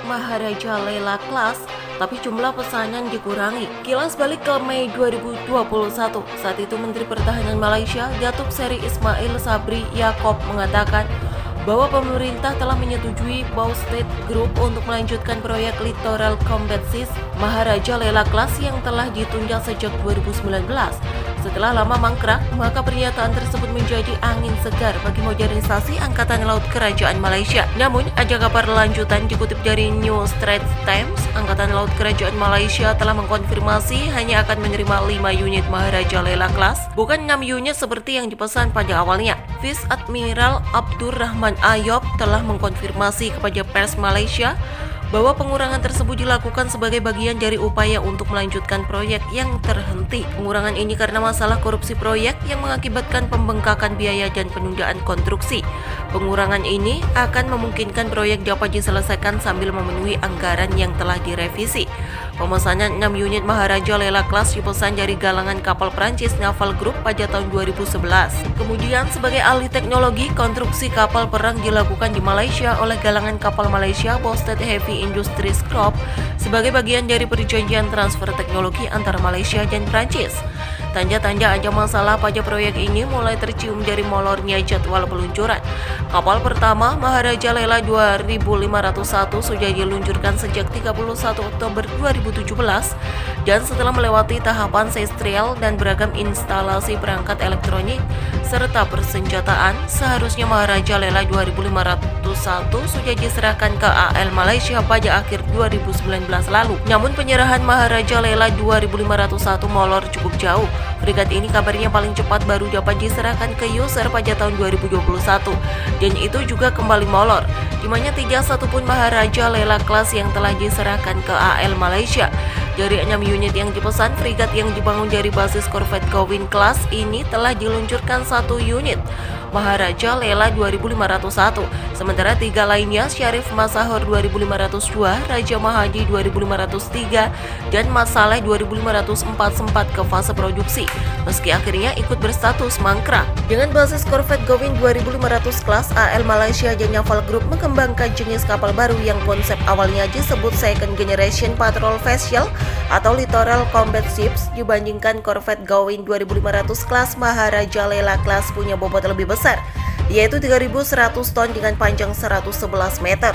Maharaja Lela Class, tapi jumlah pesanan dikurangi. Kilas balik ke Mei 2021, saat itu Menteri Pertahanan Malaysia, Datuk Seri Ismail Sabri Yaakob mengatakan bahwa pemerintah telah menyetujui Bowstate Group untuk melanjutkan proyek Littoral Combat System Maharaja Lela Class yang telah ditunda sejak 2019. Setelah lama mangkrak, maka pernyataan tersebut menjadi angin segar bagi modernisasi Angkatan Laut Kerajaan Malaysia. Namun, ajang kabar lanjutan dikutip dari New Straits Times, Angkatan Laut Kerajaan Malaysia telah mengkonfirmasi hanya akan menerima 5 unit Maharaja Lela Class, bukan 6 unit seperti yang dipesan pada awalnya. Vice Admiral Abdur Rahman Ayob telah mengkonfirmasi kepada pers Malaysia bahwa pengurangan tersebut dilakukan sebagai bagian dari upaya untuk melanjutkan proyek yang terhenti. Pengurangan ini karena masalah korupsi proyek yang mengakibatkan pembengkakan biaya dan penundaan konstruksi. Pengurangan ini akan memungkinkan proyek dapat diselesaikan sambil memenuhi anggaran yang telah direvisi. Pemesanan 6 unit Maharaja Lela Class dipesan dari galangan kapal Prancis Naval Group pada tahun 2011. Kemudian sebagai ahli teknologi konstruksi kapal perang dilakukan di Malaysia oleh galangan kapal Malaysia Bowstate Heavy Industries Corp sebagai bagian dari perjanjian transfer teknologi antara Malaysia dan Prancis. Tanda-tanda ada masalah pada proyek ini mulai tercium dari molornya jadwal peluncuran. Kapal pertama Maharaja Lela 2501 sudah diluncurkan sejak 31 Oktober 2017 dan setelah melewati tahapan sestrial dan beragam instalasi perangkat elektronik serta persenjataan, seharusnya Maharaja Lela 2501 sudah diserahkan ke AL Malaysia pada akhir 2019 lalu. Namun penyerahan Maharaja Lela 2501 molor cukup jauh. Fregat ini kabarnya paling cepat baru dapat diserahkan ke user pada tahun 2021 dan itu juga kembali molor, di mana tidak satupun Maharaja Lela Class yang telah diserahkan ke AL Malaysia. Dari 6 unit yang dipesan, fregat yang dibangun dari basis korvet Gowin Class ini telah diluncurkan 1 unit Maharaja Lela 2501, sementara 3 lainnya Syarif Masahor 2502, Raja Mahadi 2503, dan Masaleh 2504 sempat ke fase produksi, meski akhirnya ikut berstatus mangkrak. Dengan basis korvet Gowin 2500 kelas, AL Malaysia dan Naval Group mengembangkan jenis kapal baru yang konsep awalnya disebut Second Generation Patrol Vessel atau Littoral Combat Ships dibandingkan korvet Gowin 2500 kelas. Maharaja Lela Class punya bobot lebih besar, yaitu 3.100 ton dengan panjang 111 meter.